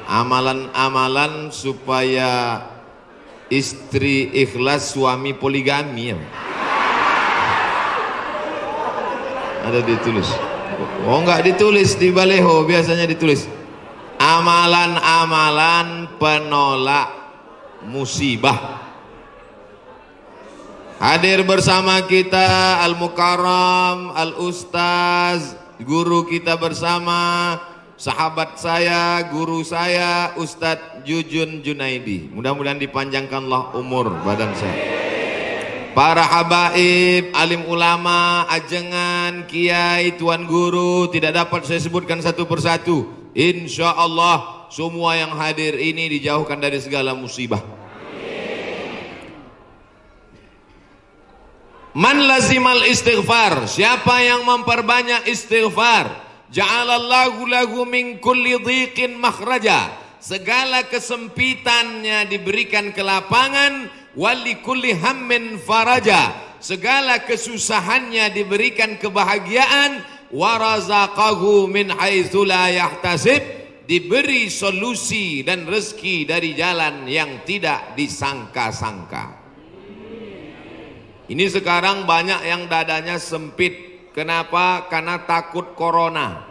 Amalan-amalan supaya istri ikhlas, suami poligami ya. Ada ditulis. Oh, enggak ditulis di baleho, biasanya ditulis amalan-amalan penolak musibah. Hadir bersama kita Al-Mukarram, Al-Ustaz, guru kita bersama, sahabat saya, guru saya, Ustadz Jujun Junaidi. Mudah-mudahan dipanjangkanlah umur badan saya. Para habaib, alim ulama, ajengan, kiai, tuan guru, tidak dapat saya sebutkan satu persatu. Insya Allah semua yang hadir ini dijauhkan dari segala musibah. Man lazimal istighfar, siapa yang memperbanyak istighfar, ja'alallahu lahu min kulli dhiqin makhraja, segala kesempitannya diberikan kelapangan, wali kulli hammin faraja, segala kesusahannya diberikan kebahagiaan, warazaqahu min haitsu la yahtasib, diberi solusi dan rezeki dari jalan yang tidak disangka-sangka. Ini sekarang banyak yang dadanya sempit. Kenapa? Karena takut corona.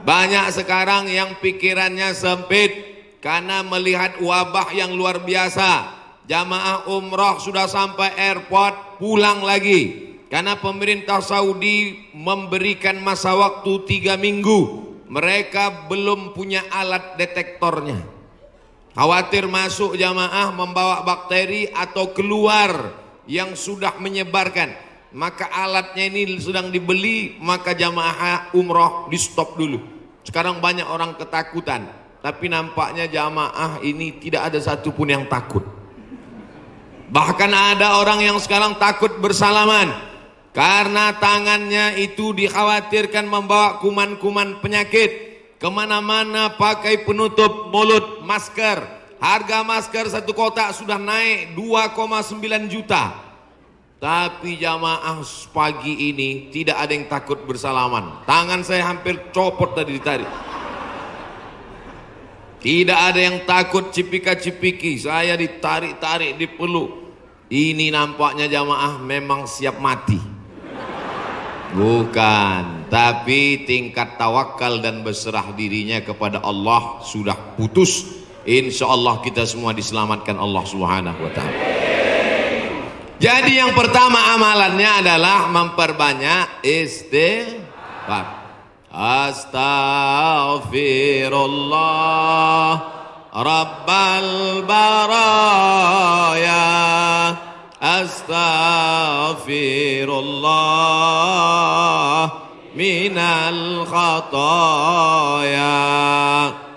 Banyak sekarang yang pikirannya sempit karena melihat wabah yang luar biasa. Jamaah umrah sudah sampai airport, pulang lagi karena pemerintah Saudi memberikan masa waktu 3 minggu. Mereka belum punya alat detektornya. Khawatir masuk jamaah membawa bakteri atau keluar yang sudah menyebarkan, maka alatnya ini sedang dibeli, maka jamaah umrah di stop dulu. Sekarang banyak orang ketakutan, tapi nampaknya jamaah ini tidak ada satupun yang takut. Bahkan ada orang yang sekarang takut bersalaman karena tangannya itu dikhawatirkan membawa kuman-kuman penyakit. Kemana-mana pakai penutup mulut, masker. Harga masker satu kotak sudah naik 2,9 juta. Tapi jamaah pagi ini tidak ada yang takut bersalaman. Tangan saya hampir copot tadi ditarik. Tidak ada yang takut cipika-cipiki. Saya ditarik-tarik, dipeluk. Ini nampaknya jamaah memang siap mati. Bukan, tapi tingkat tawakal dan berserah dirinya kepada Allah sudah putus. Insya Allah kita semua diselamatkan Allah Subhanahu wa ta'ala. Jadi yang pertama amalannya adalah memperbanyak istighfar. Astaghfirullah Rabbal baraya, astaghfirullah minal khataya.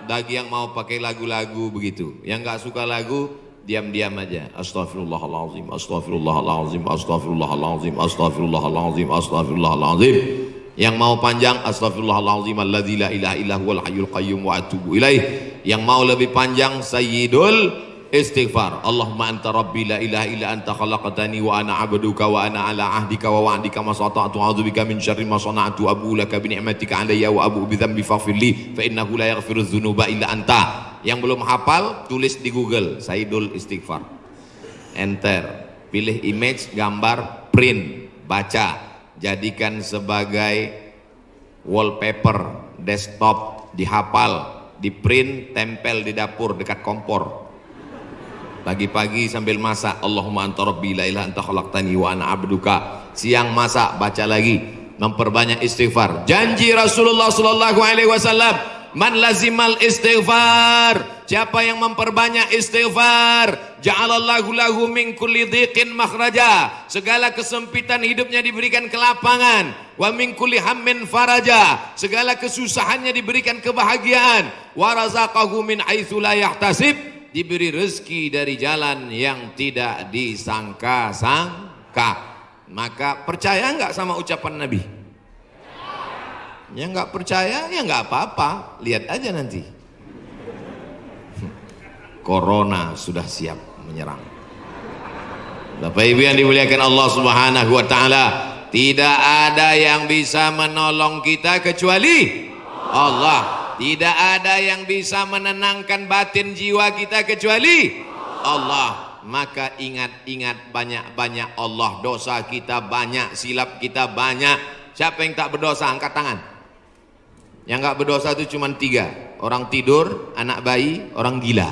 Bagi yang mau pakai lagu-lagu begitu, yang nggak suka lagu diam-diam aja. Astaghfirullahaladzim, astaghfirullahaladzim, astaghfirullahaladzim, astaghfirullahaladzim, astaghfirullahaladzim. Yang mau panjang, astaghfirullahaladzim alladzi la ilaha illa huwal hayyul qayyum wa atubu ilaih. Yang mau lebih panjang, sayyidul istighfar. Allahumma anta rabbi la ilaha illa anta khalaqtani wa ana abduka wa ana ala ahdika wa wa'dika ma sata'tu a'udzubika min syarri ma sana'tu abu laka bi ni'matika alayya wa abu bi dzambi faghfirli fa innahu la yaghfiru dzunuba illa anta. Yang belum hafal tulis di Google Sayyidul Istighfar, enter, pilih image, gambar, print, baca, jadikan sebagai wallpaper desktop, dihafal, di print, tempel di dapur dekat kompor. Pagi-pagi sambil masak, Allahumma anta rabbi la ilaha anta khalaqtani wa ana abduka. Siang masak, baca lagi, memperbanyak istighfar. Janji Rasulullah sallallahu alaihi wasallam, man lazimal istighfar, siapa yang memperbanyak istighfar, ja'alallahu lahu min kulli dhiqin makhraja, segala kesempitan hidupnya diberikan kelapangan, wa min kulli hammin faraja, segala kesusahannya diberikan kebahagiaan, wa razaqahu min haitsu la yahtasib, diberi rezeki dari jalan yang tidak disangka-sangka. Maka percaya enggak sama ucapan Nabi? Yang enggak percaya ya enggak apa-apa, lihat aja nanti. Corona sudah siap menyerang. Bapak Ibu yang dimuliakan Allah Subhanahu wa taala, Tidak ada yang bisa menolong kita kecuali Allah. Tidak ada yang bisa menenangkan batin jiwa kita kecuali Allah. Maka ingat-ingat banyak-banyak Allah. Dosa kita banyak, silap kita banyak. Siapa yang tak berdosa? Angkat tangan. Yang gak berdosa itu cuma 3. Orang tidur, anak bayi, orang gila.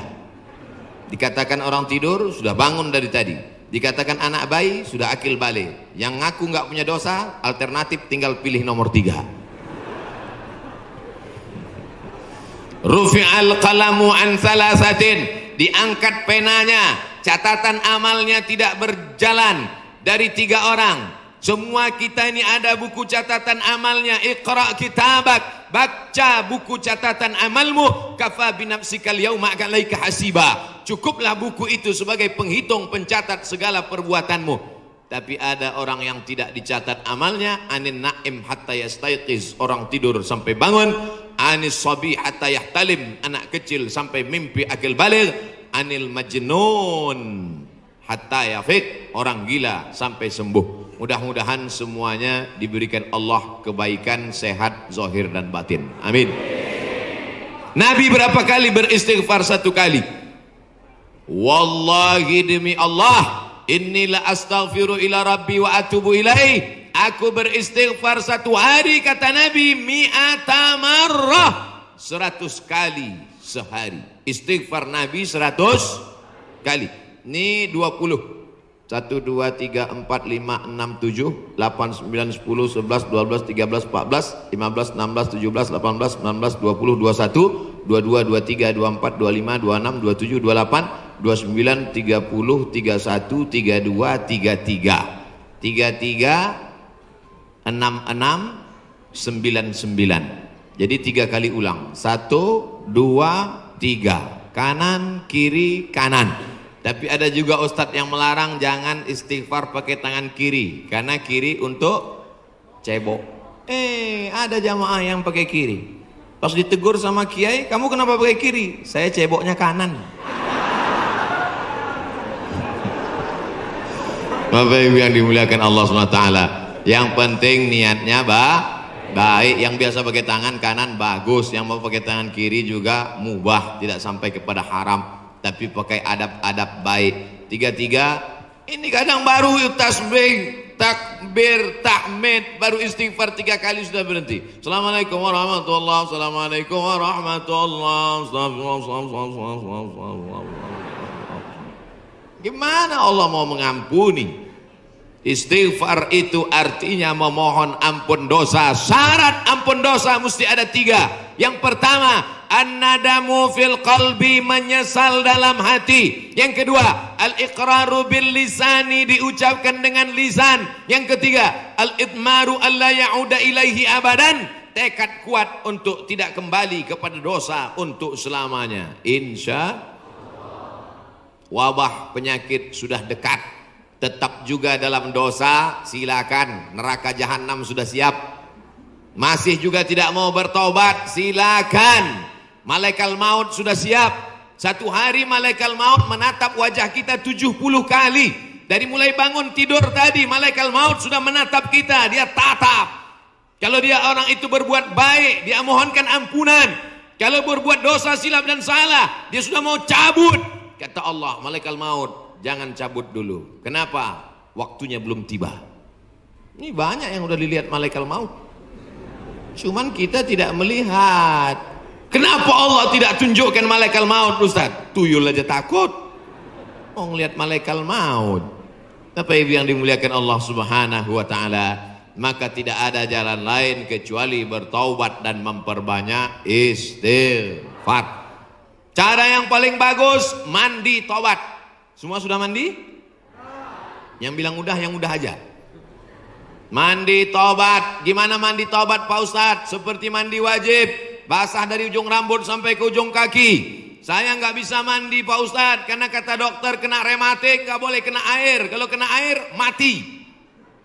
Dikatakan orang tidur sudah bangun dari tadi. Dikatakan anak bayi sudah akil balik. Yang ngaku nggak punya dosa, alternatif tinggal pilih nomor 3. Rufi'al qalamu an thalathatin, diangkat penanya, catatan amalnya tidak berjalan dari 3 orang. Semua kita ini ada buku catatan amalnya. Iqra kitabak, baca buku catatan amalmu. Kafa binafsikal yauma alaika hasiba. Cukuplah buku itu sebagai penghitung, pencatat segala perbuatanmu. Tapi ada orang yang tidak dicatat amalnya. Anin naim hatta yastayqiz, orang tidur sampai bangun. Anis sabi hatta yahtalim, anak kecil sampai mimpi akil baligh. Anil majnun hatta yafiq, orang gila sampai sembuh. Mudah-mudahan semuanya diberikan Allah kebaikan, sehat, zahir dan batin. Amin. Nabi berapa kali beristighfar? 1 kali. Wallahi demi Allah, inni la astaghfiru ila rabbi wa atubu ilaih. Aku beristighfar 1 hari, kata Nabi, mi'ata marrah, 100 kali sehari. Istighfar Nabi 100 kali. Ini 20. 1, 2, 3, 4, 5, 6, 7, 8, 9, 10, 11, 12, 13, 14, 15, 16, 17, 18, 19, 20, 21, 22, 23, 24, 25, 26, 27, 28, 29, 30, 31, 32, 33, 33, 66, 99. Jadi 3 kali ulang. 1, 2, 3. Kanan, kiri, kanan. Tapi ada juga ustadz yang melarang jangan istighfar pakai tangan kiri, karena kiri untuk cebok. Ada jamaah yang pakai kiri. Pas ditegur sama kiai, kamu kenapa pakai kiri? Saya ceboknya kanan. Bapak Ibu yang dimuliakan Allah SWT, yang penting niatnya baik. Yang biasa pakai tangan kanan bagus, yang mau pakai tangan kiri juga mubah, tidak sampai kepada haram. Tapi pakai adab-adab baik. 3, ini kadang baru tasbih, takbir, tahmid, baru istighfar 3 kali sudah berhenti. Assalamualaikum warahmatullahi wabarakatuh. Assalamualaikum warahmatullahi wabarakatuh. Gimana Allah mau mengampuni? Istighfar itu artinya memohon ampun dosa. Syarat ampun dosa mesti ada 3. Yang pertama, an-nadamu fil qalbi, menyesal dalam hati. Yang kedua, al-iqraru bil lisani, diucapkan dengan lisan. Yang ketiga, al-idmaru alla ya'uda ilaihi abadan, tekad kuat untuk tidak kembali kepada dosa untuk selamanya. Insya wabah penyakit sudah dekat, tetap juga dalam dosa, silakan. Neraka jahanam sudah siap. Masih juga tidak mau bertobat, silakan. Malaikat maut sudah siap. 1 hari malaikat maut menatap wajah kita 70 kali. Dari mulai bangun tidur tadi, malaikat maut sudah menatap kita. Dia tatap. Kalau dia orang itu berbuat baik, dia mohonkan ampunan. Kalau berbuat dosa, silap dan salah, dia sudah mau cabut. Kata Allah, malaikat maut, jangan cabut dulu. Kenapa? Waktunya belum tiba. Ini banyak yang udah dilihat malaikat maut, cuman kita tidak melihat. Kenapa Allah tidak tunjukkan malaikat maut, Ustaz? Tuyul aja takut mau ngelihat malaikat maut. Bapak Ibu yang dimuliakan Allah Subhanahu wa taala, maka tidak ada jalan lain kecuali bertaubat dan memperbanyak istighfar. Cara yang paling bagus, mandi taubat. Semua sudah mandi? Yang bilang udah, yang udah aja. Mandi tobat. Gimana mandi tobat Pak Ustadz? Seperti mandi wajib, basah dari ujung rambut sampai ke ujung kaki. Saya nggak bisa mandi Pak Ustadz, karena kata dokter kena rematik, nggak boleh kena air. Kalau kena air mati.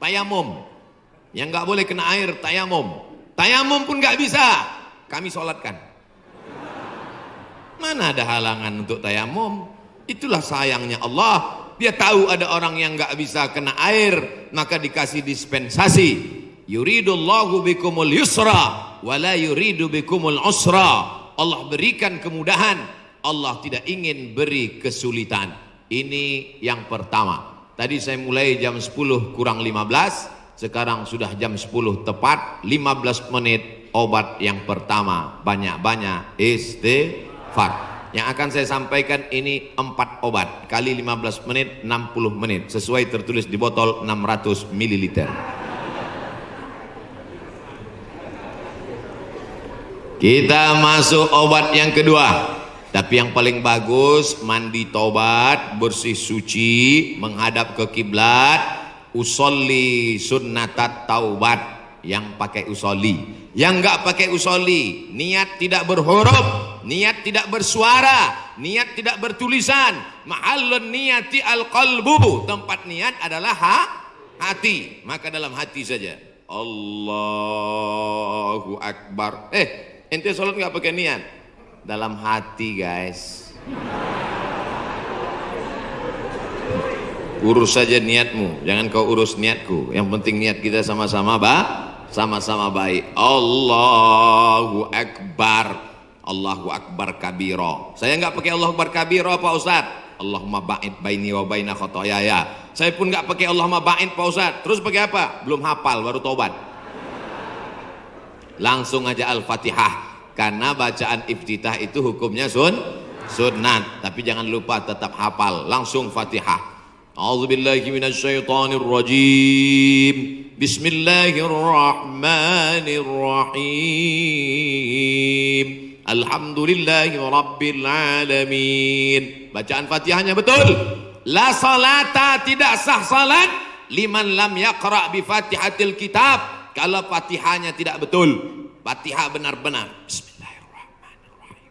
Tayamum. Yang nggak boleh kena air tayamum. Tayamum pun nggak bisa, kami sholatkan. Mana ada halangan untuk tayamum? Itulah sayangnya Allah. Dia tahu ada orang yang nggak bisa kena air, maka dikasih dispensasi. Yuridullahu bikumul yusra wala yuridu bikumul usra. Allah berikan kemudahan, Allah tidak ingin beri kesulitan. Ini yang pertama. Tadi saya mulai jam 10 kurang 15, sekarang sudah jam 10 tepat, 15 menit obat yang pertama. Banyak-banyak istighfar. Yang akan saya sampaikan ini 4 obat kali 15 menit 60 menit sesuai tertulis di botol 600 ml. Kita masuk obat yang kedua. Tapi yang paling bagus mandi taubat, bersih suci, menghadap ke kiblat, usolli sunnatat taubat yang pakai usolli. Yang enggak pakai usolli, niat tidak berhuruf, niat tidak bersuara, niat tidak bertulisan. Mahallun niyati al-qalbu, tempat niat adalah hati. Maka dalam hati saja. Allahu Akbar. Ente sholat nggak pakai niat? Dalam hati, guys. Urus saja niatmu, jangan kau urus niatku. Yang penting niat kita sama-sama baik. Allahu Akbar. Allahu Akbar kabiro. Saya nggak pakai Allahu Akbar kabiro, Pak Ustadz. Allahumma ba'id baini wa baina khotoyaya. Saya pun nggak pakai Allahumma ba'id, Pak Ustadz. Terus pakai apa? Belum hafal, baru tobat. Langsung aja Al-Fatihah. Karena bacaan iftitah itu hukumnya sunnat. Tapi jangan lupa tetap hafal. Langsung Fatihah. A'udzubillahi minasyaitonir rajim. Bismillahirrahmanirrahim. Alhamdulillahi rabbil alamin. Bacaan Fatihahnya betul. La salata, tidak sah salat liman lam yaqra bi Fatihatil kitab. Kalau Fatihahnya tidak betul. Fatihah benar-benar. Bismillahirrahmanirrahim.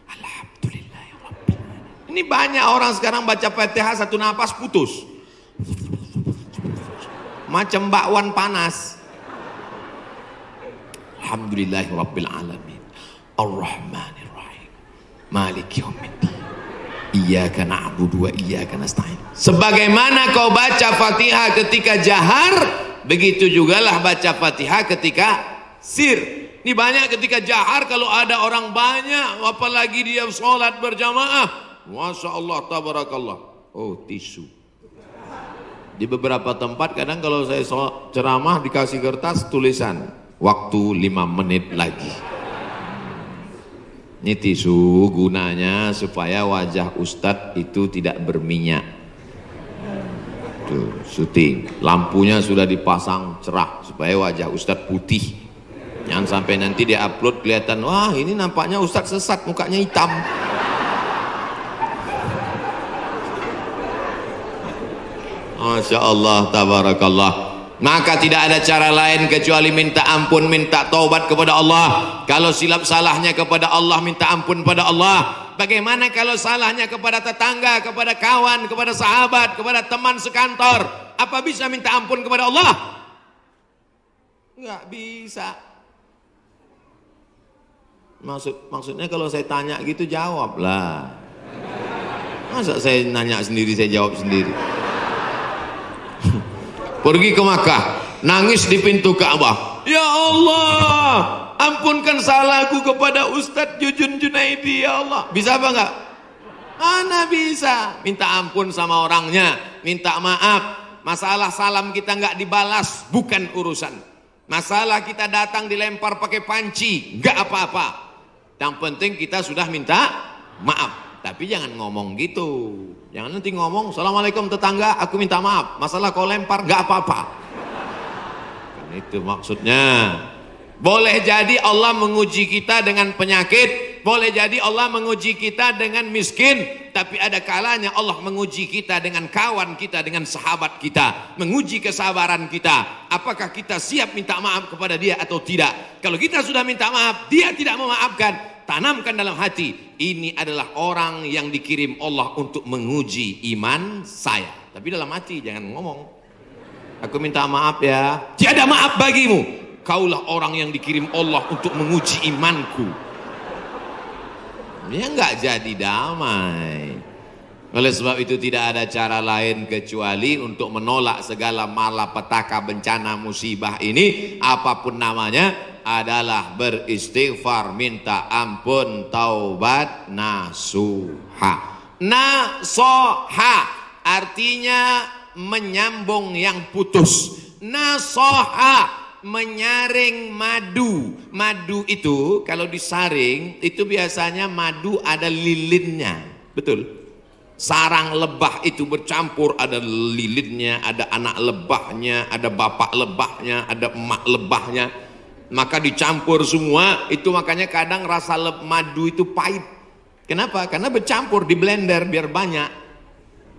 Alhamdulillahi rabbil alamin. Ini banyak orang sekarang baca Fatihah satu napas putus. Macam bakwan panas. Alhamdulillahi rabbil alamin. Ar-Rahmanir-Rahim. Maliki yaumiddin. Iyyaka na'budu wa iyyaka nasta'in. Sebagaimana kau baca Fatihah ketika jahar, begitu jugalah baca Fatihah ketika sir. Ini banyak ketika jahar, kalau ada orang banyak, apalagi dia sholat berjamaah, Masya Allah, tabarakallah. Oh, tisu. Di beberapa tempat kadang kalau saya ceramah dikasih kertas tulisan waktu 5 menit lagi. Ini tisu gunanya supaya wajah Ustadz itu tidak berminyak. Tuh, syuting. Lampunya sudah dipasang cerah supaya wajah Ustadz putih. Jangan sampai nanti dia upload kelihatan, wah ini nampaknya Ustadz sesat, mukanya hitam. Masya Allah, tabarakallah. Maka tidak ada cara lain kecuali minta ampun, minta taubat kepada Allah. Kalau silap salahnya kepada Allah, minta ampun pada Allah. Bagaimana kalau salahnya kepada tetangga, kepada kawan, kepada sahabat, kepada teman sekantor? Apa bisa minta ampun kepada Allah? Enggak bisa. Maksudnya kalau saya tanya gitu jawablah. Masa saya nanya sendiri, saya jawab sendiri. Pergi ke Makkah, nangis di pintu Ka'bah. Ya Allah, ampunkan salahku kepada Ustadz Jujun Junaidi, ya Allah. Bisa apa enggak? Mana bisa. Minta ampun sama orangnya, minta maaf. Masalah salam kita enggak dibalas, bukan urusan. Masalah kita datang dilempar pakai panci, enggak apa-apa. Yang penting kita sudah minta maaf. Tapi jangan ngomong gitu. Jangan nanti ngomong, Assalamualaikum tetangga, aku minta maaf. Masalah kau lempar, gak apa-apa. Kan itu maksudnya. Boleh jadi Allah menguji kita dengan penyakit. Boleh jadi Allah menguji kita dengan miskin. Tapi ada kalanya Allah menguji kita dengan kawan kita, dengan sahabat kita. Menguji kesabaran kita. Apakah kita siap minta maaf kepada dia atau tidak. Kalau kita sudah minta maaf, dia tidak memaafkan. Tanamkan dalam hati, ini adalah orang yang dikirim Allah untuk menguji iman saya. Tapi dalam hati jangan ngomong, aku minta maaf ya. Tiada maaf bagimu. Kaulah orang yang dikirim Allah untuk menguji imanku. Ya nggak jadi damai. Oleh sebab itu tidak ada cara lain kecuali untuk menolak segala malapetaka, bencana, musibah ini apapun namanya adalah beristighfar, minta ampun, taubat, nasuha. Nasoha artinya menyambung yang putus. Nasoha menyaring madu. Madu itu kalau disaring itu biasanya madu ada lilinnya, betul. Sarang lebah itu bercampur, ada lilinnya, ada anak lebahnya, ada bapak lebahnya, ada emak lebahnya, maka dicampur semua itu. Makanya kadang rasa madu itu pahit. Kenapa? Karena bercampur di blender biar banyak,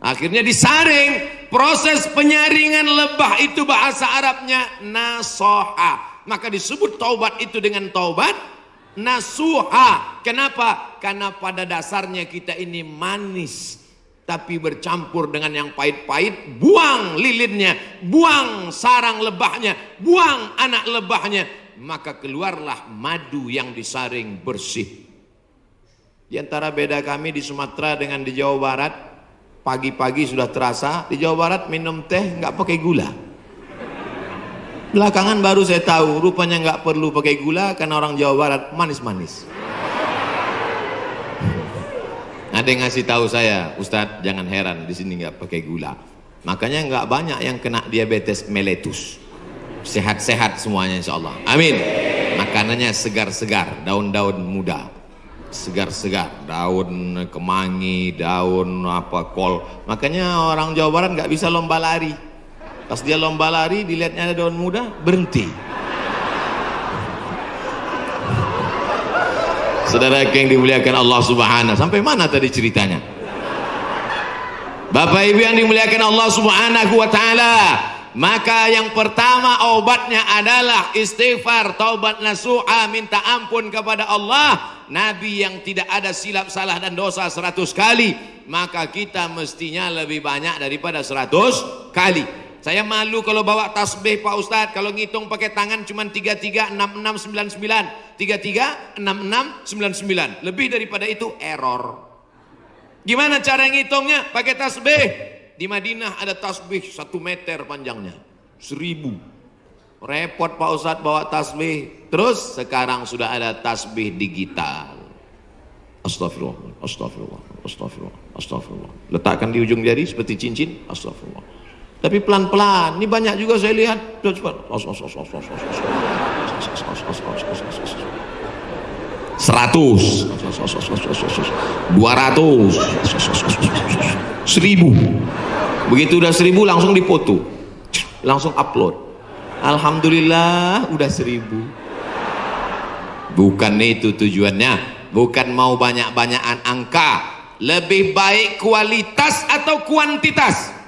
akhirnya disaring. Proses penyaringan lebah itu bahasa Arabnya nasoha, maka disebut taubat itu dengan taubat nasuha. Kenapa? Karena pada dasarnya kita ini manis tapi bercampur dengan yang pahit-pahit. Buang lilinnya, buang sarang lebahnya, buang anak lebahnya, maka keluarlah madu yang disaring bersih. Di antara beda kami di Sumatera dengan di Jawa Barat, pagi-pagi sudah terasa. Di Jawa Barat minum teh nggak pakai gula. Belakangan baru saya tahu rupanya nggak perlu pakai gula karena orang Jawa Barat manis-manis. Ada yang ngasih tahu saya, Ustadz jangan heran di sini nggak pakai gula. Makanya nggak banyak yang kena diabetes mellitus. Sehat-sehat semuanya insya Allah. Amin. Makanannya segar-segar, daun-daun muda, segar-segar, daun kemangi, daun apa kol. Makanya orang Jawa Barat nggak bisa lomba lari. Pas dia lomba lari dilihatnya ada daun muda, berhenti. Saudara yang dimuliakan Allah Subhanahu, sampai mana tadi ceritanya? Bapak Ibu yang dimuliakan Allah Subhanahu wa taala, maka yang pertama obatnya adalah istighfar, taubat nasuha, minta ampun kepada Allah. Nabi yang tidak ada silap, salah dan dosa 100 kali, maka kita mestinya lebih banyak daripada 100 kali. Saya malu kalau bawa tasbih Pak Ustadz, kalau ngitung pakai tangan cuma 336699, 336699, lebih daripada itu error. Gimana cara ngitungnya? Pakai tasbih. Di Madinah ada tasbih 1 meter panjangnya, 1000. Repot Pak Ustadz bawa tasbih. Terus sekarang sudah ada tasbih digital. Astagfirullah, astagfirullah, astagfirullah, astagfirullah. Letakkan di ujung jari seperti cincin, astagfirullah. Tapi pelan-pelan, ini banyak juga saya lihat. 100, 200, 1000. Begitu udah 1000 langsung dipoto, langsung upload. Alhamdulillah udah 1000. Bukan itu tujuannya, bukan mau banyak-banyakan angka. Lebih baik kualitas atau kuantitas?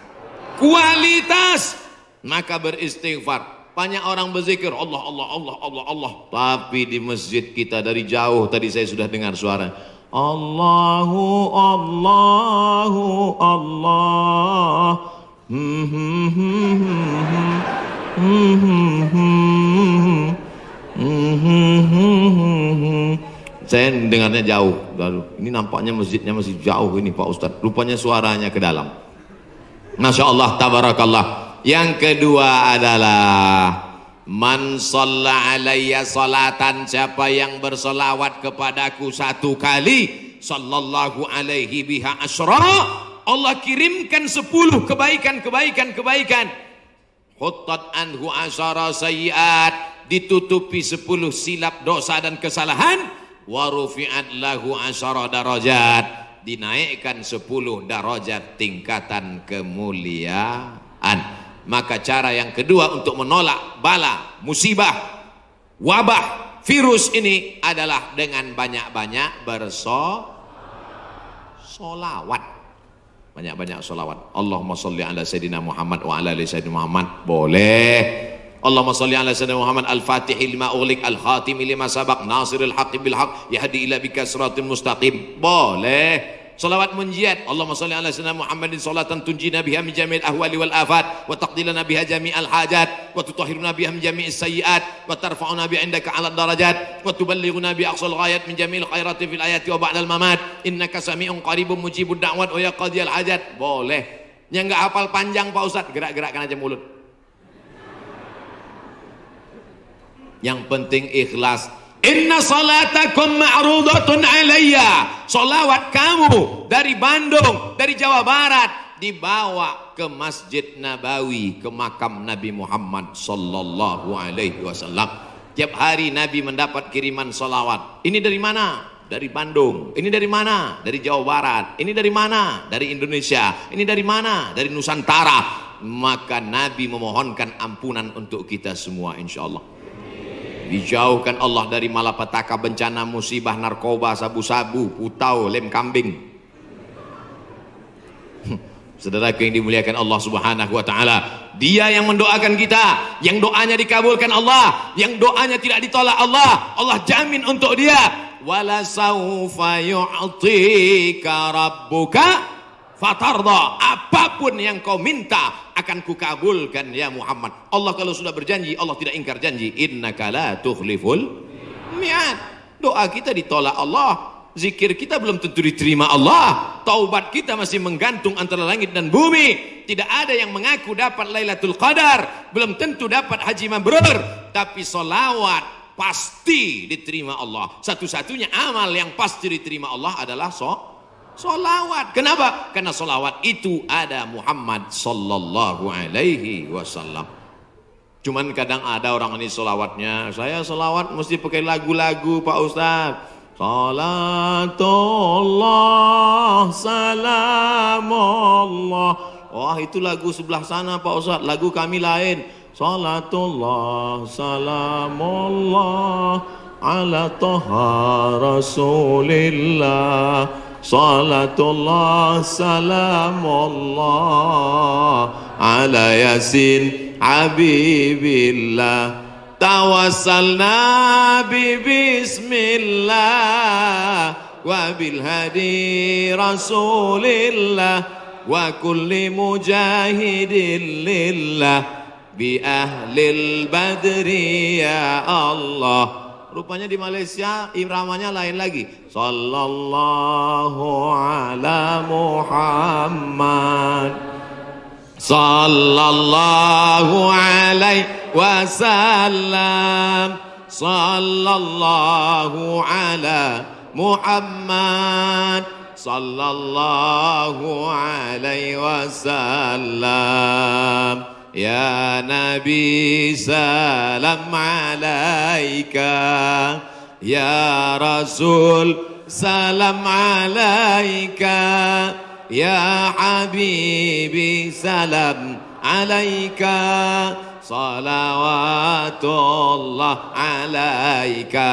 Kualitas. Maka beristighfar. Banyak orang berzikir Allah Allah Allah Allah Allah, tapi di masjid kita dari jauh tadi saya sudah dengar suara Allahu Allahu Allah. Saya dengarnya jauh. Lalu ini nampaknya masjidnya masih jauh ini Pak Ustadz. Rupanya suaranya ke dalam. Masya Allah, tabarakallah. Yang kedua adalah man shalla alayya salatan, siapa yang bersolawat kepadaku 1 kali, sallallahu alaihi biha asyra, Allah kirimkan 10 kebaikan. Huttat anhu asyara sayyiat, ditutupi 10 silap dosa dan kesalahan. Wa rufi'at lahu asyara darajat, dinaikkan 10 darajat tingkatan kemuliaan. Maka cara yang kedua untuk menolak bala, musibah, wabah, virus ini adalah dengan banyak-banyak bersolawat. Banyak-banyak solawat. Allahumma salli ala Sayyidina Muhammad wa ala ali Sayyidina Muhammad. Boleh. Allahumma salli ala Sayyidina Muhammad al-Fatihil lima ughliq al-khatimi lima sabaq nasiril haqqi bil haqq yahdi ila bika siratal mustaqim. Boleh. Salawat munjiat, Allahumma shalli ala sayyidina Muhammadin salatan tunjina biha min jami'il ahwali wal afat wa taqdilana biha jami'al hajat wa tutahhiruna biha min jami'is sayyiat wa tarfa'una bi indaka 'ala darajat wa tuballighuna bi aqsal ghayat min jami'il khairati fil ayati wa ba'dal mamat innaka sami'un qaribun mujibud da'wat wa ya qadiyal hajat. Boleh. Yang enggak hafal panjang Pak Ustaz, gerak-gerakkan aja mulut. Yang penting ikhlas. Inna salatakum ma'rudatun alayya. Salawat kamu dari Bandung, dari Jawa Barat dibawa ke Masjid Nabawi, ke makam Nabi Muhammad sallallahu alaihi wasallam. Tiap hari Nabi mendapat kiriman salawat. Ini dari mana? Dari Bandung. Ini dari mana? Dari Jawa Barat. Ini dari mana? Dari Indonesia. Ini dari mana? Dari Nusantara. Maka Nabi memohonkan ampunan untuk kita semua insyaallah. Dijauhkan Allah dari malapetaka, bencana, musibah, narkoba, sabu-sabu, putau, lem kambing. Saudaraku yang dimuliakan Allah Subhanahu wa taala, Dia yang mendoakan kita, yang doanya dikabulkan Allah, yang doanya tidak ditolak Allah. Allah jamin untuk dia. Wala saufa yu'tika rabbuka fatarda. Apapun yang kau minta akan kukabulkan ya Muhammad. Allah kalau sudah berjanji, Allah tidak ingkar janji. Innaka la tukhliful mi'ad. Doa kita ditolak Allah, zikir kita belum tentu diterima Allah, taubat kita masih menggantung antara langit dan bumi. Tidak ada yang mengaku dapat Lailatul Qadar, belum tentu dapat haji mabrur, tapi solawat pasti diterima Allah. Satu-satunya amal yang pasti diterima Allah adalah solawat. Kenapa? Karena solawat itu ada Muhammad sallallahu alaihi wasallam. Cuman kadang ada orang ini solawatnya, saya solawat mesti pakai lagu-lagu Pak Ustaz. Salatullah salamullah. Wah, itu lagu sebelah sana Pak Ustaz, lagu kami lain. Salatullah salamullah ala taha rasulillah. Salatullah salamullah ala yasin habibillah. Tawassalna bi bismillah wa bil hadi rasulillah wa kulli mujahidin lillah bi ahlil badri ya Allah. Rupanya di Malaysia iramanya lain lagi. Sallallahu ala Muhammad. Sallallahu alaihi wasallam. Sallallahu ala Muhammad. Sallallahu alaihi wasallam. Ya Nabi salam alaika, ya Rasul salam alaika, ya Habibi salam alaika, salawatullah alaika.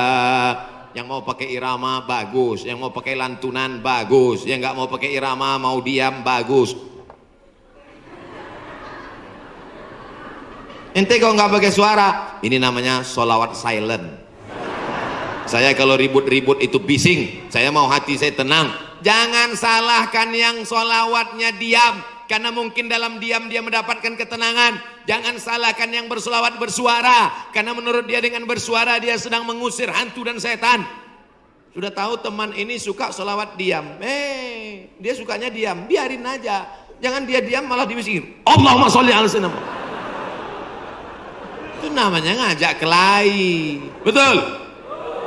Yang mau pakai irama bagus, yang mau pakai lantunan bagus, yang nggak mau pakai irama mau diam bagus. Ente kalau nggak pakai suara, ini namanya solawat silent. Saya kalau ribut-ribut itu bising, saya mau hati saya tenang. Jangan salahkan yang solawatnya diam, karena mungkin dalam diam dia mendapatkan ketenangan. Jangan salahkan yang bersolawat bersuara, karena menurut dia dengan bersuara dia sedang mengusir hantu dan setan. Sudah tahu teman ini suka solawat diam, dia sukanya diam, biarin aja. Jangan dia diam malah dibisir. Allahumma sholli ala sayyidina. Itu namanya ngajak kelahi. Betul?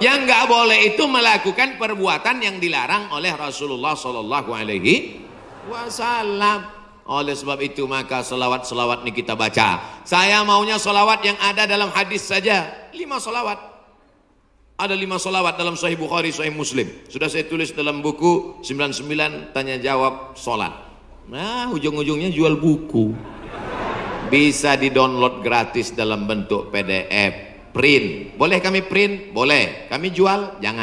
Yang nggak boleh itu melakukan perbuatan yang dilarang oleh Rasulullah sallallahu alaihi wasallam. Oleh sebab itu maka selawat-selawat ini kita baca. Saya maunya selawat yang ada dalam hadis saja. 5 selawat. Ada 5 selawat dalam Sahih Bukhari, Sahih Muslim. Sudah saya tulis dalam buku 99 tanya jawab solat. Nah, ujung-ujungnya jual buku. Bisa di-download gratis dalam bentuk PDF, print. Boleh kami print? Boleh. Kami jual? Jangan.